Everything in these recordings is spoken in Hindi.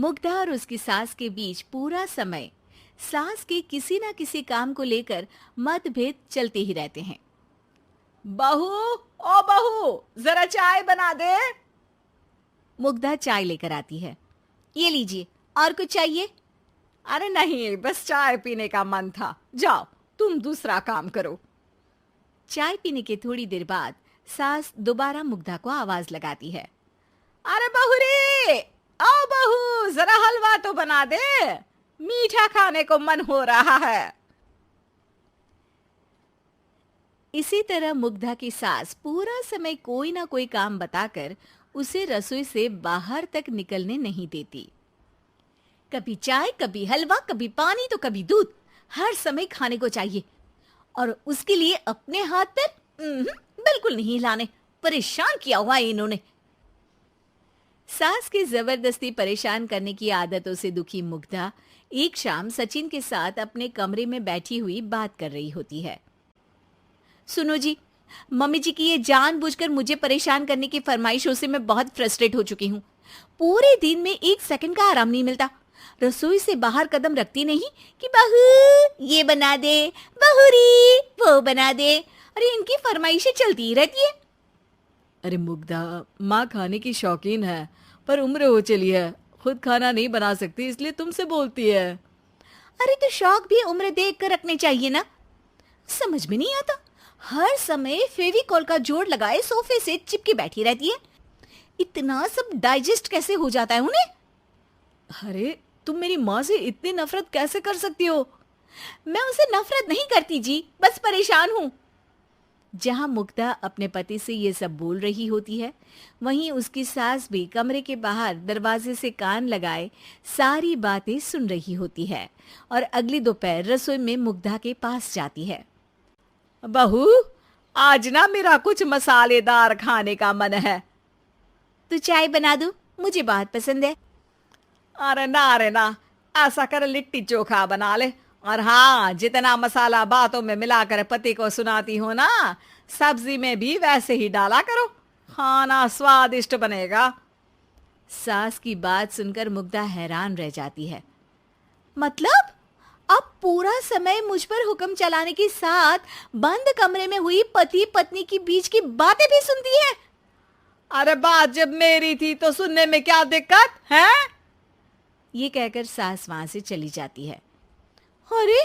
मुग्धा और उसकी सास के बीच पूरा समय सास के किसी न किसी काम को लेकर मतभेद चलते ही रहते हैं। बहू, ओ बहू, जरा चाय बना दे। मुग्धा चाय लेकर आती है। ये लीजिए, और कुछ चाहिए? अरे नहीं, बस चाय पीने का मन था। जाओ, तुम दूसरा काम करो। चाय पीने के थोड़ी देर बाद सास दोबारा मुग्धा को आवाज लगाती है। अरे बहू रे, आओ बहू, जरा हलवा तो बना दे, मीठा खाने को मन हो रहा है। इसी तरह मुग्धा की सास पूरा समय कोई ना कोई काम बताकर उसे रसोई से बाहर तक निकलने नहीं देती। कभी चाय, कभी हलवा, कभी पानी तो कभी दूध, हर समय खाने को चाहिए और उसके लिए अपने हाथ पैर बिल्कुल नहीं हिलाने। परेशान किया हुआ है इन्होंने। सास की जबरदस्ती परेशान करने की आदतों से दुखी मुग्धा एक शाम सचिन के साथ अपने कमरे में बैठी हुई बात कर रही होती है। सुनो जी, मम्मी जी की ये जानबूझकर मुझे परेशान करने की फरमाइशों से मैं बहुत फ्रस्ट्रेट हो चुकी हूँ। पूरे दिन में एक सेकंड का आराम नहीं मिलता। रसोई से बाहर कदम रखती नहीं कि बहू ये बना दे, बहुरी वो बना दे। अरे इनकी फरमाइशें चलती ही रहती है। अरे मुग्धा, माँ खाने की शौकीन है, पर उम्र हो चली है, खुद खाना नहीं बना सकती, इसलिए तुमसे बोलती है। अरे तो शौक भी उम्र देख कर रखने चाहिए ना। समझ में नहीं आता, हर समय फेविकॉल का जोड़ लगाए सोफे से चिपके बैठी रहती है। इतना सब डाइजेस्ट कैसे हो जाता है उन्हें? अरे तुम मेरी माँ से इतनी नफरत कैसे कर सकती हो? मैं उनसे नफरत नहीं करती जी, बस परेशान हूँ। जहां मुग्धा अपने पति से ये सब बोल रही होती है, वहीं उसकी सास भी कमरे के बाहर दरवाजे से कान लगाए सारी बातें सुन रही होती है और अगली दोपहर रसोई में मुग्धा के पास जाती है। बहू, आज ना मेरा कुछ मसालेदार खाने का मन है। तू चाय बना दूं? मुझे बहुत पसंद है। अरे ना, ऐसा कर लिट्टी चोखा बना ले। और हाँ, जितना मसाला बातों में मिलाकर पति को सुनाती हो ना, सब्जी में भी वैसे ही डाला करो, खाना स्वादिष्ट बनेगा। सास की बात सुनकर मुग्धा हैरान रह जाती है। मतलब अब पूरा समय मुझ पर हुक्म चलाने के साथ बंद कमरे में हुई पति पत्नी की बीच की बातें भी सुनती है? अरे बात जब मेरी थी तो सुनने में क्या दिक्कत है? ये कहकर सास वहां से चली जाती है। अरे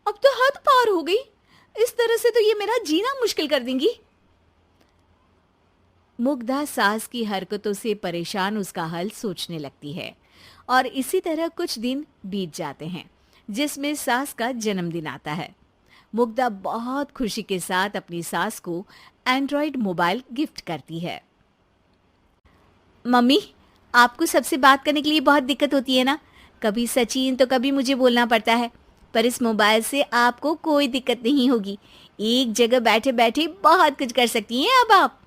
अब तो हद पार हो गई, इस तरह से तो ये मेरा जीना मुश्किल कर देंगी। मुग्धा सास की हरकतों से परेशान उसका हल सोचने लगती है और इसी तरह कुछ दिन बीत जाते हैं, जिसमें सास का जन्मदिन आता है। मुग्धा बहुत खुशी के साथ अपनी सास को एंड्रॉइड मोबाइल गिफ्ट करती है। मम्मी, आपको सबसे बात करने के लिए बहुत दिक्कत होती है ना, कभी सचिन तो कभी मुझे बोलना पड़ता है, पर इस मोबाइल से आपको कोई दिक्कत नहीं होगी। एक जगह बैठे बैठे बहुत कुछ कर सकती हैं अब आप।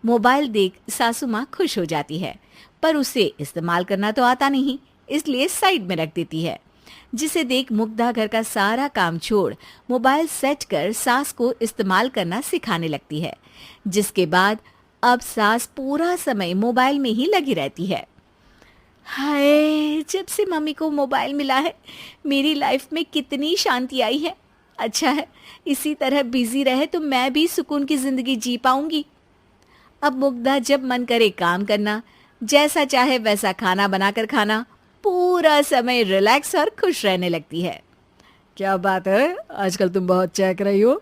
मोबाइल देख सासू माँ खुश हो जाती है, पर उसे इस्तेमाल करना तो आता नहीं, इसलिए साइड में रख देती है। जिसे देख मुग्धा घर का सारा काम छोड़ मोबाइल सेट कर सास को इस्तेमाल करना सिखाने लगती है, जिसके बाद अब सास पूरा समय मोबाइल में ही लगी रहती है। हाय, जब से मम्मी को मोबाइल मिला है मेरी लाइफ में कितनी शांति आई है। अच्छा है, इसी तरह बिजी रहे तो मैं भी सुकून की जिंदगी जी पाऊंगी। अब मुग्धा जब मन करे काम करना, जैसा चाहे वैसा खाना बनाकर खाना, पूरा समय रिलैक्स और खुश रहने लगती है। क्या बात है, आजकल तुम बहुत चहक रही हो।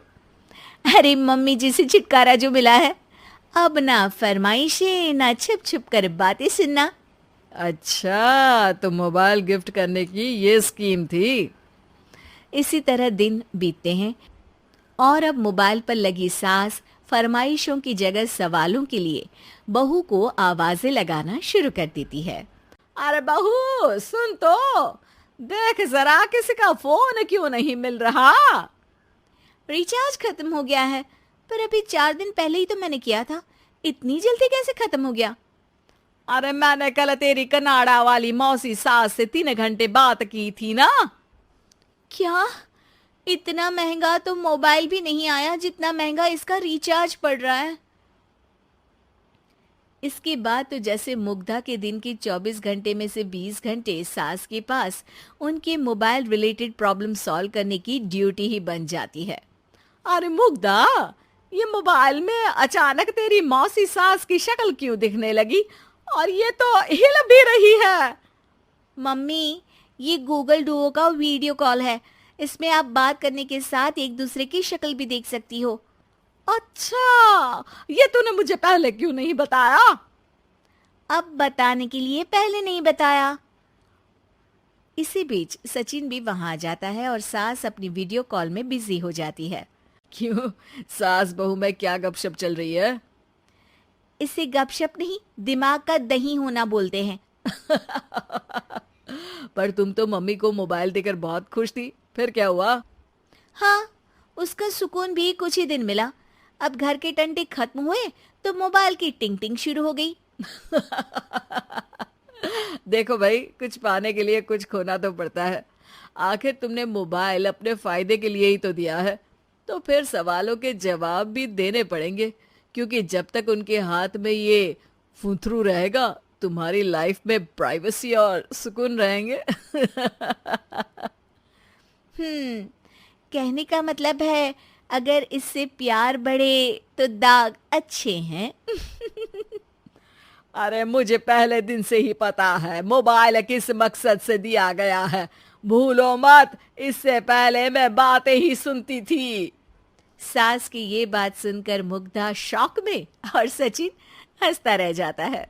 अरे मम्मी जी से छुटकारा जो मिला है, अब ना फरमाइशें ना छुप छुप कर बातें सुनना। अच्छा, तो मोबाइल गिफ्ट करने की ये स्कीम थी। इसी तरह दिन बीतते हैं और अब मोबाइल पर लगी सास फरमाइशों की जगह सवालों के लिए बहू को आवाजें लगाना शुरू कर देती है। अरे बहू सुन तो, देख जरा किसी का फोन क्यों नहीं मिल रहा? रिचार्ज खत्म हो गया है, पर अभी 4 दिन पहले ही तो मैंने किया था, इतनी जल्दी कैसे खत्म हो गया? अरे मैंने कल तेरी कनाडा वाली मौसी सास से 3 घंटे बात की थी ना। क्या? इतना महंगा तो मोबाइल भी नहीं आया जितना महंगा इसका रिचार्ज पड़ रहा है। इसके बाद तो जैसे मुग्धा के दिन के 24 घंटे में से 20 घंटे सास के पास उनके मोबाइल रिलेटेड प्रॉब्लम सॉल्व करने की ड्यूटी ही बन जाती है। अरे मुग्धा, ये मोबाइल में अचानक तेरी मौसी सास की शक्ल क्यों दिखने लगी? और ये तो हिल भी रही है। मम्मी, ये गूगल डुओ का वीडियो कॉल है। इसमें आप बात करने के साथ एक दूसरे की शक्ल भी देख सकती हो। अच्छा, ये तूने मुझे पहले क्यों नहीं बताया? अब बताने के लिए पहले नहीं बताया। इसी बीच सचिन भी वहां आ जाता है और सास अपनी वीडियो कॉल में बिजी हो जाती है। क्यों, सास बहू में क्या गपशप चल रही है? इसे गपशप नहीं, दिमाग का दही होना बोलते हैं। पर तुम तो मम्मी को मोबाइल देकर बहुत खुश थी, फिर क्या हुआ? हाँ, उसका सुकून भी कुछ ही दिन मिला। अब घर के टंटे खत्म हुए तो मोबाइल की टिंग टिंग शुरू हो गई। देखो भाई, कुछ पाने के लिए कुछ खोना तो पड़ता है। आखिर तुमने मोबाइल अपने फायदे के लिए ही तो दिया है, तो फिर सवालों के जवाब भी देने पड़ेंगे, क्योंकि जब तक उनके हाथ में ये फुंथरू रहेगा, तुम्हारी लाइफ में प्राइवेसी और सुकून रहेंगे। कहने का मतलब है अगर इससे प्यार बढ़े तो दाग अच्छे हैं। अरे मुझे पहले दिन से ही पता है मोबाइल किस मकसद से दिया गया है। भूलो मत, इससे पहले मैं बातें ही सुनती थी। सास की ये बात सुनकर मुग्धा शॉक में और सचिन हंसता रह जाता है।